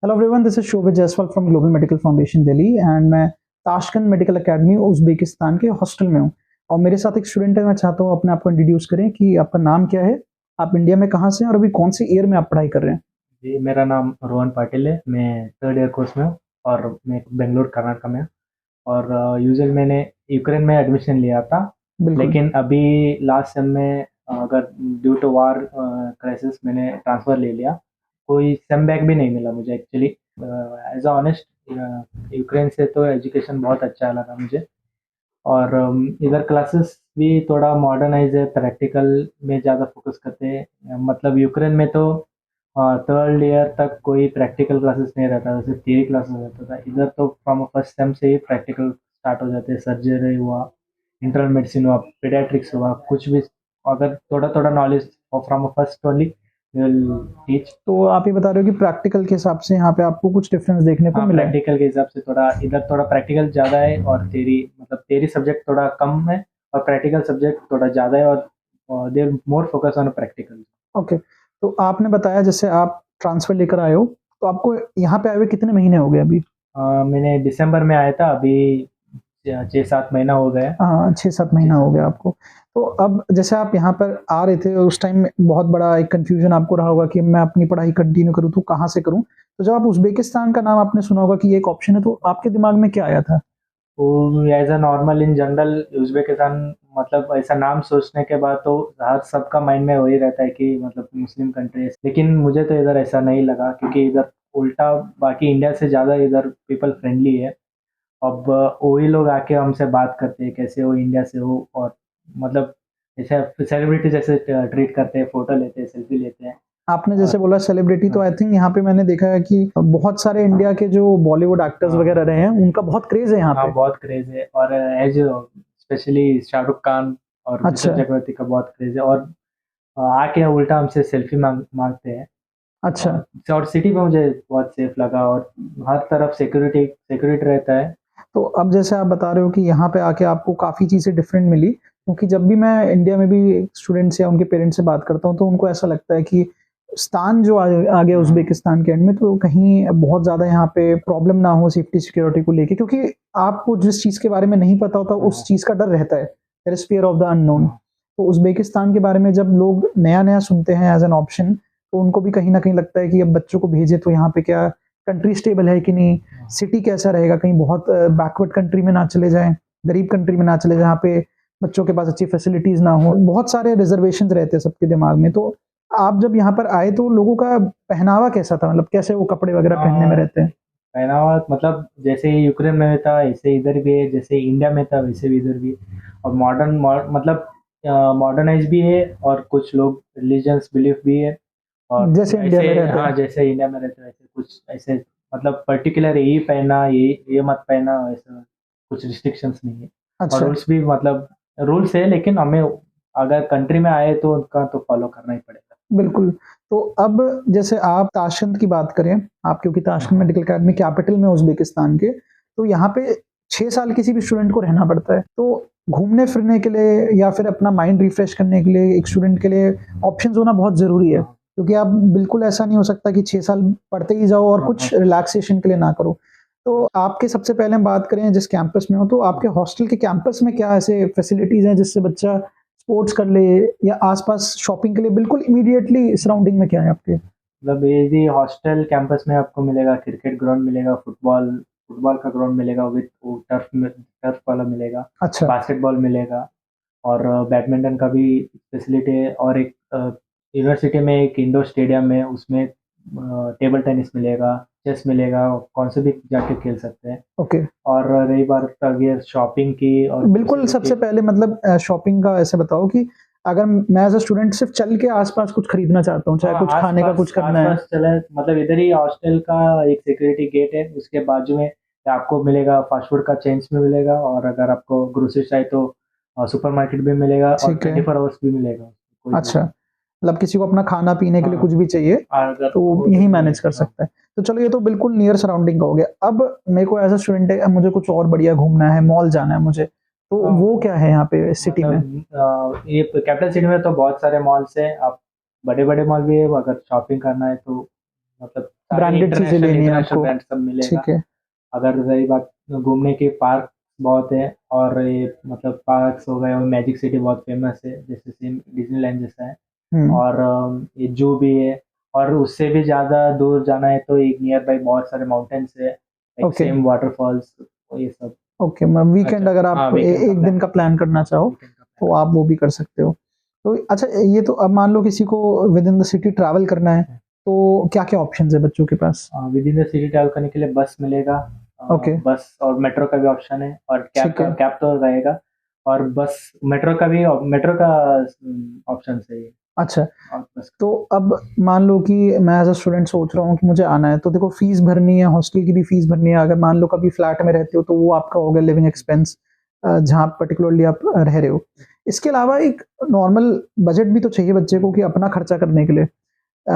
Hello everyone, this is Shobhit Jaiswal from global medical foundation Delhi and मैं Tashkent medical academy Uzbekistan के hostel में हूँ। और मेरे साथ एक स्टूडेंट है। मैं चाहता हूँ अपने आप को इंट्रोड्यूस करें कि आपका नाम क्या है, आप इंडिया में कहाँ से हैं और अभी कौन सी ईयर में आप पढ़ाई कर रहे हैं। जी, मेरा नाम रोहन पाटिल है। मैं थर्ड ईयर कोर्स में हूँ और मैं बेंगलुरु कर्नाटक में हूँ। और यूजुअल मैंने यूक्रेन में एडमिशन लिया था, बिल्कुल। लेकिन अभी लास्ट सेम में अगर ड्यू टू वार क्राइसिस मैंने ट्रांसफ़र ले लिया। कोई सेम बैक भी नहीं मिला मुझे actually. As a honest, Ukraine से तो एजुकेशन बहुत अच्छा लगा मुझे। और इधर क्लासेस भी थोड़ा मॉडर्नाइज है, प्रैक्टिकल में ज़्यादा फोकस करते हैं। मतलब यूक्रेन में तो थर्ड ईयर तक कोई प्रैक्टिकल क्लासेस नहीं रहता था, सिर्फ थियरी क्लासेस रहता था। इधर तो फ्रॉम फर्स्ट सेम से ही प्रैक्टिकल स्टार्ट हो जाते हैं। सर्जरी हुआ, इंटरनल मेडिसिन हुआ, पीडियाट्रिक्स हुआ, कुछ भी अगर थोड़ा थोड़ा knowledge from first only will teach. तो आप ये बता रहे हो कि प्रैक्टिकल के हिसाब से यहाँ पे आपको कुछ डिफरेंस देखने को हाँ, मिला है। प्रैक्टिकल के हिसाब से थोड़ा इधर थोड़ा प्रैक्टिकल ज़्यादा है और थ्योरी, मतलब थ्योरी सब्जेक्ट थोड़ा कम है और प्रैक्टिकल सब्जेक्ट थोड़ा ज़्यादा है। और there more focus on practical. Okay, तो आपने बताया जैसे आप ट्रांसफर लेकर आए हो, तो आपको यहाँ पे आए हुए कितने महीने हो गए अभी। मैंने दिसंबर में आया था, अभी 6-7 महीना हो गया है। हाँ, 6-7 जी महीना सर। हो गया आपको। तो अब जैसे आप यहाँ पर आ रहे थे उस टाइम में बहुत बड़ा एक कन्फ्यूज़न आपको रहा होगा कि मैं अपनी पढ़ाई कंटिन्यू करूँ तो कहाँ से करूँ? तो जब आप उज़्बेकिस्तान का नाम आपने सुना होगा कि ये एक ऑप्शन है, तो आपके दिमाग में क्या आया था? तो as a normal in general Uzbekistan, मतलब ऐसा नाम सोचने के बाद तो हर सबका माइंड में वही रहता है कि मतलब मुस्लिम कंट्री है। लेकिन मुझे तो इधर ऐसा नहीं लगा, क्योंकि इधर उल्टा बाकी इंडिया से ज़्यादा इधर पीपल फ्रेंडली है। अब वही लोग आके हमसे बात करते हैं कैसे हो, इंडिया से हो, और मतलब ऐसे सेलिब्रिटी जैसे ट्रीट करते हैं, फोटो लेते हैं, सेल्फी लेते हैं। आपने और जैसे बोला सेलिब्रिटी, तो हाँ, आई थिंक यहाँ पे मैंने देखा है कि बहुत सारे इंडिया के जो बॉलीवुड एक्टर्स हाँ, वगैरह रहे हैं, उनका बहुत क्रेज़ है यहाँ हाँ, पे। बहुत क्रेज है। और एज स्पेशली शाहरुख खान और अच्छा, ऋतिक चक्रवर्ती का बहुत क्रेज है। और आके उल्टा हमसे सेल्फी मांगते हैं। अच्छा। और सिटी में मुझे बहुत सेफ लगा, और हर तरफ सिक्योरिटी सिक्योरिटी रहता है। तो अब जैसे आप बता रहे हो कि यहाँ पे आके आपको काफ़ी चीज़ें डिफरेंट मिली, क्योंकि जब भी मैं इंडिया में भी स्टूडेंट्स या उनके पेरेंट्स से बात करता हूँ, तो उनको ऐसा लगता है कि स्थान जो आ गया उज़्बेकिस्तान के एंड में, तो कहीं बहुत ज़्यादा यहाँ पे प्रॉब्लम ना हो सेफ्टी सिक्योरिटी को लेके, क्योंकि आपको जिस चीज़ के बारे में नहीं पता होता, उस हाँ, चीज़ का डर रहता है। There is fear of the unknown. हाँ, तो उज़्बेकिस्तान के बारे में जब लोग नया-नया सुनते हैं एज़ एन ऑप्शन, तो उनको भी कहीं न कहीं लगता है कि अब बच्चों को भेजें तो यहाँ पे क्या कंट्री स्टेबल है कि नहीं, हाँ, सिटी कैसा रहेगा, कहीं बहुत बैकवर्ड कंट्री में ना चले जाएँ, गरीब कंट्री में ना चले जाएँ, जहाँ पे बच्चों के पास अच्छी फैसिलिटीज़ ना हो। बहुत सारे रिज़र्वेशंस रहते हैं सबके दिमाग में। तो आप जब यहाँ पर आए तो लोगों का पहनावा कैसा था? मतलब कैसे वो कपड़े वगैरह पहनने में हाँ, रहते हैं? पहनावा मतलब जैसे यूक्रेन में था ऐसे इधर भी है, जैसे इंडिया में था वैसे भी इधर भी। और मतलब मॉडर्नाइज भी है, और कुछ लोग रिलीजियस बिलीफ भी है। और जैसे इंडिया ऐसे, में रहते हाँ, हैं। जैसे इंडिया में रहते वैसे कुछ ऐसे, मतलब पर्टिकुलर यही पहनना, ये मत पहनना, ऐसा कुछ रिस्ट्रिक्शंस नहीं है। और अच्छा, रूल्स भी, मतलब रूल्स है, लेकिन हमें अगर कंट्री में आए तो उनका तो फॉलो करना ही पड़ेगा। बिल्कुल। तो अब जैसे आप ताशकंद की बात करें, आप क्योंकि ताशकंद हाँ, मेडिकल अकेडमी कैपिटल में उज़्बेकिस्तान के, तो यहाँ पे 6 साल किसी भी स्टूडेंट को रहना पड़ता है। तो घूमने-फिरने के लिए या फिर अपना माइंड रिफ्रेश करने के लिए एक स्टूडेंट के लिए ऑप्शंस होना बहुत ज़रूरी है। हाँ, क्योंकि आप बिल्कुल ऐसा नहीं हो सकता कि 6 साल पढ़ते ही जाओ और हाँ, कुछ हाँ, रिलैक्सेशन के लिए ना करो। तो आपके सबसे पहले हम बात करें जिस कैंपस में हो, तो आपके हॉस्टल के कैंपस में क्या ऐसे फैसिलिटीज़ हैं जिससे बच्चा स्पोर्ट्स कर ले, या आस-पास शॉपिंग के लिए बिल्कुल इमीडिएटली सराउंडिंग में क्या है आपके? मतलब ये भी हॉस्टल कैंपस में आपको मिलेगा, क्रिकेट ग्राउंड मिलेगा, फुटबॉल फुटबॉल का ग्राउंड मिलेगा विद वो टर्फ वाला मिलेगा, अच्छा, बास्केटबॉल मिलेगा, और बैडमिंटन का भी फैसिलिटी है। और एक यूनिवर्सिटी में एक इंडोर स्टेडियम है, उसमें टेबल टेनिस मिलेगा, चेस मिलेगा, कौन से भी जाके खेल सकते हैं। ओके। और रही बात अगर शॉपिंग की और बिल्कुल, ग्रोसरी की। सबसे पहले मतलब शॉपिंग का ऐसे बताओ कि अगर मैं एज़ अ स्टूडेंट सिर्फ़ चल के आस-पास कुछ खरीदना चाहता हूँ, चाहे हाँ, कुछ खाने का कुछ आस-पास करना है। आस-पास चले, मतलब इधर ही हॉस्टल का एक सिक्योरिटी गेट है, उसके बाजू में आपको मिलेगा फास्ट फूड का चेन्स भी मिलेगा, और अगर आपको ग्रोसरी चाहिए तो सुपरमार्केट भी मिलेगा, और ठीक है। 24 आवर्स भी मिलेगा, कोई भी। अच्छा, मतलब किसी को अपना खाना-पीने के लिए हाँ, कुछ भी चाहिए, अगर तो वो यहीं भी मैनेज कर मिलेगा, हाँ। सकता है। तो चलो ये तो बिल्कुल नियर सराउंडिंग का हो गया। अब मेरे को एज़ अ स्टूडेंट है, अब मुझे कुछ और बढ़िया घूमना है, मॉल जाना है मुझे, तो हाँ, वो क्या है यहाँ पे सिटी में? मतलब ये कैपिटल सिटी में तो बहुत सारे मॉल्स हैं। आप बड़े-बड़े मॉल भी है, अगर शॉपिंग करना है तो मतलब ब्रांडेड चीजें लेनी है इंटरनेशनल आपको। ब्रांड सब मिलेगा। ठीक है। अगर रही बात घूमने की, पार्क बहुत है, और ये मतलब पार्क्स हो गए, और मैजिक सिटी बहुत फेमस है, जैसे सेम डिज्नीलैंड जैसा है। हम्म। और ये जू भी है। और उससे भी ज़्यादा दूर जाना है तो एक नियर बाई बहुत सारे माउंटेन्स है, एक ओके। सेम वाटरफॉल्स, ये सब। ओके, वीकेंड अच्छा, अगर आप हाँ, वीकेंड का एक प्लान दिन का प्लान करना चाहो वीकेंड का तो प्लान आप वो भी कर सकते हो। तो अच्छा, ये तो अब मान लो किसी को within the city travel करना है, तो क्या क्या ऑप्शंस है बच्चों के पास? Within the city travel करने के लिए बस मिलेगा। ओके। बस और मेट्रो का भी ऑप्शन है, और ठीक है। कैब तो रहेगा। और बस मेट्रो का ऑप्शन है ये। अच्छा, और बस तो अब मान लो कि मैं एज अ स्टूडेंट सोच रहा हूँ कि मुझे आना है, तो देखो फीस भरनी है, हॉस्टल की भी फीस भरनी है। अगर मान लो कभी फ्लैट में रहते हो तो वो आपका हो गया लिविंग एक्सपेंस, जहाँ पर्टिकुलरली आप रह रहे हो। इसके अलावा एक नॉर्मल बजट भी तो चाहिए बच्चे को कि अपना खर्चा करने के लिए।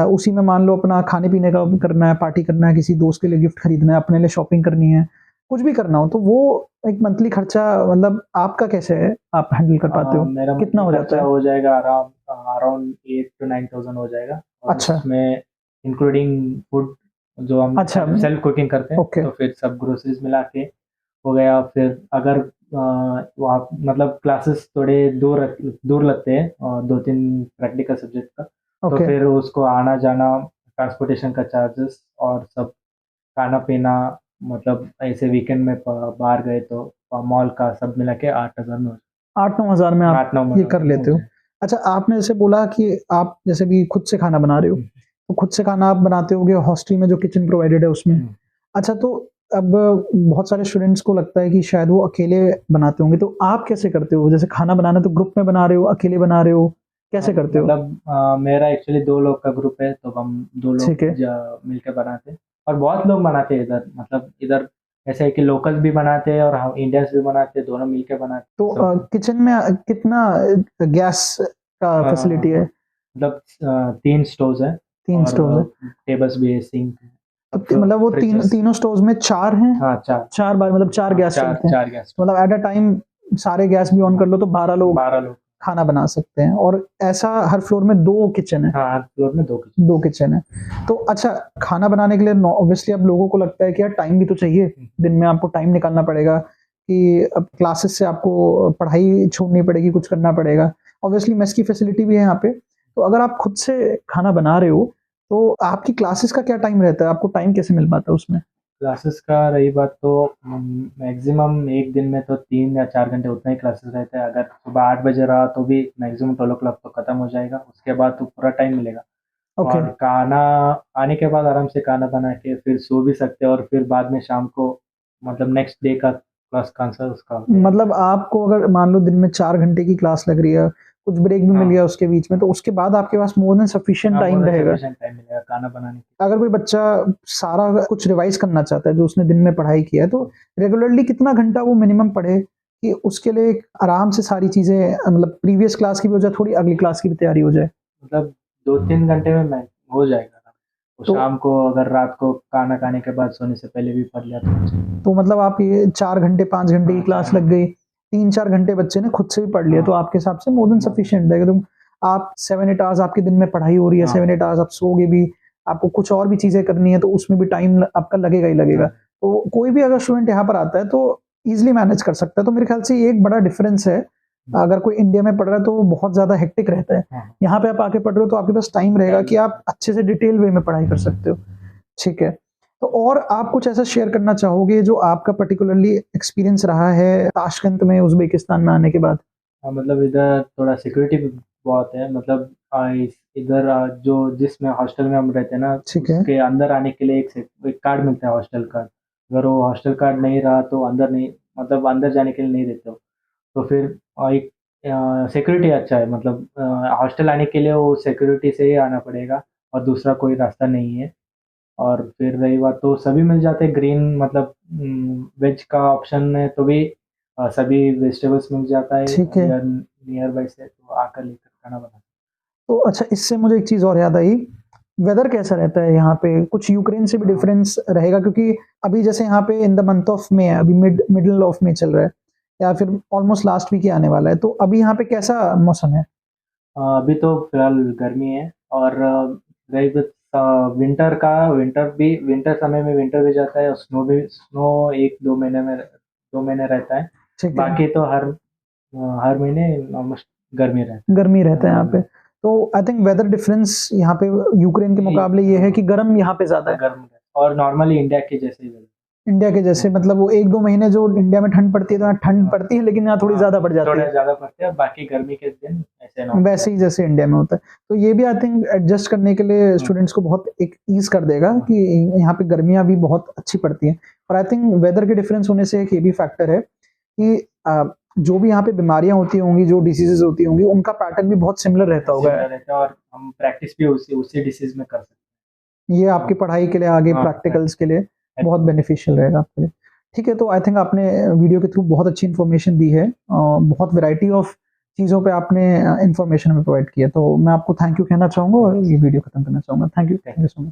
उसी में मान लो अपना खाने पीने का करना है, पार्टी करना है, किसी दोस्त के लिए गिफ्ट खरीदना है, अपने लिए शॉपिंग करनी है, कुछ भी करना हो, तो वो एक मंथली खर्चा मतलब आपका कैसे है, आप हैंडल कर पाते हो? मेरा कितना मंथली हो खर्चा जाता है? हो जाएगा अराउंड 8 to 9 thousand हो जाएगा। और अच्छा। उसमें इंक्लूडिंग फूड, जो हम अच्छा। सेल्फ कुकिंग करते हैं, ओके। तो फिर सब ग्रोसरीज मिला के हो गया। फिर अगर वहाँ मतलब क्लासेस थोड़े दूर लगते हैं, 2-3 प्रैक्टिकल सब्जेक्ट का, तो ओके। फिर उसको आना जाना, ट्रांसपोर्टेशन का चार्जेस, और सब खाना पीना, मतलब ऐसे वीकेंड में बाहर गए तो मॉल का सब मिला के 8 हजार में 8-9 हज़ार में आप 8-9 में ये कर हो लेते हो? जाए। अच्छा, आपने जैसे बोला कि आप जैसे भी खुद से खाना बना रहे हो, तो खुद से खाना आप बनाते होगे हॉस्टल में जो किचन प्रोवाइडेड है उसमें। अच्छा, तो अब बहुत सारे स्टूडेंट्स को लगता है कि शायद वो अकेले बनाते होंगे, तो आप कैसे करते हो? जैसे खाना बनाना तो ग्रुप में बना रहे हो, अकेले बना रहे हो, कैसे करते हो? मतलब मेरा एक्चुअली 2 लोग का ग्रुप है, तो हम 2 लोग ठीक है। मिलकर बनाते हैं। और बहुत लोग बनाते हैं इधर, मतलब इधर ऐसा है कि लोकल्स भी बनाते हैं और हम इंडियंस भी बनाते हैं, दोनों मिलकर बनाते तो हैं सब। किचन में कितना गैस का फैसिलिटी है? मतलब 3 स्टोव्स हैं, 3 और स्टोव्स है। टेबल्स भी है, सिंक है, तो और मतलब वो फ्रिजेस। तीनों स्टोव्स में 4 हैं? हाँ, 4। 4 बार मतलब 4 हाँ, गैस चार चलते हैं। चार गैस। तो मतलब एट अ टाइम सारे गैस भी ऑन कर लो तो 12 लोग 12 लोग। खाना बना सकते हैं। और ऐसा हर फ्लोर में 2 किचन है? हाँ, हर फ्लोर में 2 किचन। 2 किचन है। तो अच्छा, खाना बनाने के लिए ऑब्वियसली अब लोगों को लगता है कि यार टाइम भी तो चाहिए, दिन में आपको टाइम निकालना पड़ेगा कि अब क्लासेस से आपको पढ़ाई छोड़नी पड़ेगी, कुछ करना पड़ेगा। ऑब्वियसली मेस की फैसिलिटी भी है यहाँ पे। तो अगर आप खुद से खाना बना रहे हो, तो आपकी क्लासेस का क्या टाइम रहता है? आपको टाइम कैसे मिल पाता है उसमें? क्लासेस का रही बात तो मैक्सिमम एक दिन में तो 3 या 4 घंटे उतना ही क्लासेस रहता है। अगर सुबह 8 बजे रहा तो भी मैक्सिमम 12 o'clock तो ख़त्म हो जाएगा, उसके बाद तो पूरा टाइम मिलेगा। ओके। और खाना आने के बाद आराम से खाना बना के फिर सो भी सकते हैं, और फिर बाद में शाम को मतलब नेक्स्ट डे का क्लास का आंसर उसका होता है। मतलब आपको अगर मान लो दिन में 4 घंटे की क्लास लग रही है, कुछ ब्रेक भी मिल हाँ, गया उसके बीच में, तो उसके बाद आपके पास मोर देन सफिशिएंट हाँ, टाइम बहुत रहेगा। सफिशिएंट टाइम मिलेगा खाना बनाने के अगर कोई बच्चा सारा कुछ रिवाइज करना चाहता है जो उसने दिन में पढ़ाई किया है, तो रेगुलरली कितना घंटा वो मिनिमम पढ़े कि उसके लिए एक आराम से सारी चीजें मतलब प्रीवियस क्लास की भी हो जाए, थोड़ी अगली क्लास की भी तैयारी हो जाए? लिए। मतलब 2-3 घंटे में मैं हो जाएगा। तो तो शाम को अगर रात को खाना खाने के बाद सोने से पहले भी पढ़ लिया तो अच्छा है। तो मतलब आप ये 4 घंटे 5 घंटे की हाँ, क्लास 4 लग गई, 3-4 घंटे बच्चे ने खुद से भी पढ़ लिया, तो हाँ, आपके हिसाब से मोर देन बहुत। सफिशिएंट है। तुम आप 7-8 आवर्स आपके दिन में पढ़ाई हो रही है, हाँ, 7-8 आवर्स आप सोओगे भी, आपको कुछ और भी चीजें करनी है, तो उसमें भी टाइम आपका लगेगा ही लगेगा। हाँ, तो कोई भी अगर स्टूडेंट यहाँ पर आता है तो ईजिली मैनेज कर सकता है। तो मेरे ख्याल से ये एक बड़ा डिफरेंस है। अगर कोई इंडिया में पढ़ रहा है तो वो बहुत ज्यादा हेक्टिक रहता है। हाँ। यहाँ पे आप आके पढ़ रहे हो तो आपके पास टाइम रहेगा कि आप अच्छे से डिटेल वे में पढ़ाई कर सकते हो। ठीक है। तो और आप कुछ ऐसा शेयर करना चाहोगे जो आपका पर्टिकुलरली एक्सपीरियंस रहा है ताशकंद में उज़्बेकिस्तान में आने के बाद? हाँ, मतलब इधर थोड़ा सिक्योरिटी भी बहुत है। मतलब इधर जो जिसमें हॉस्टल में हम रहते हैं ना, ठीक है। उसके अंदर आने के लिए एक कार्ड मिलता है, हॉस्टल कार्ड। अगर वो हॉस्टल कार्ड नहीं रहा तो अंदर नहीं, मतलब अंदर जाने के लिए नहीं देते हो। तो फिर एक सिक्योरिटी अच्छा है, मतलब हॉस्टल आने के लिए वो सिक्योरिटी से ही आना पड़ेगा, और दूसरा कोई रास्ता नहीं है। और फिर रही बात तो सभी मिल जाते हैं ग्रीन, मतलब वेज का ऑप्शन है तो भी सभी वेजिटेबल्स मिल जाता है ठीक है। नियर बाई से, तो आकर लेकर खाना बना। तो अच्छा, इससे मुझे एक चीज़ और याद आई, वेदर कैसा रहता है यहाँ पे? कुछ यूक्रेन से भी हाँ, डिफरेंस रहेगा? क्योंकि अभी जैसे यहाँ पे in the month of May है, अभी मिडल ऑफ मई चल रहा है या फिर ऑलमोस्ट लास्ट वीक ही आने वाला है, तो अभी यहाँ पे कैसा मौसम है? अभी तो फिलहाल गर्मी है। और रही बात विंटर समय में विंटर भी जाता है और स्नो 1-2 महीने रहता है। ठीक है। बाकी तो हर महीने ऑलमोस्ट गर्मी रहता है। गर्मी रहता है यहाँ पे। तो आई थिंक वेदर डिफरेंस यहाँ पे यूक्रेन के मुकाबले ये है कि गर्म यहाँ पे ज्यादा है। गर्म रहता है और नॉर्मली इंडिया के जैसे ही weather। इंडिया के जैसे मतलब वो 1-2 महीने जो इंडिया में ठंड पड़ती है तो यहाँ ठंड पड़ती है, लेकिन यहाँ थोड़ी ज्यादा बढ़ जाती थोड़ा है, ज़्यादा पड़ते हैं, बाकी गर्मी के दिन ऐसे नॉर्मल वैसे ही जैसे इंडिया में होता है। तो ये भी आई थिंक एडजस्ट करने के लिए स्टूडेंट्स को बहुत एक ईज कर देगा कि यहाँ पे गर्मियाँ भी बहुत अच्छी पड़ती हैं। और आई थिंक वेदर के डिफरेंस होने से एक ये भी फैक्टर है कि जो भी यहाँ पे बीमारियां होती होंगी, जो डिसीजेज होती होंगी, उनका पैटर्न भी बहुत सिमिलर रहता होगा। similar रहता है और हम प्रैक्टिस भी उसी डिसीज में कर सकते ये आपकी पढ़ाई के लिए आगे हाँ, प्रैक्टिकल्स के लिए बहुत बेनिफिशियल रहेगा आपके लिए। ठीक है, तो आई थिंक आपने वीडियो के थ्रू बहुत अच्छी इन्फॉर्मेशन दी है, बहुत वैरायटी ऑफ चीज़ों पे आपने इन्फॉर्मेशन हमें प्रोवाइड किया, तो मैं आपको थैंक यू कहना चाहूँगा और ये वीडियो खत्म करना चाहूँगा। Thank you so much.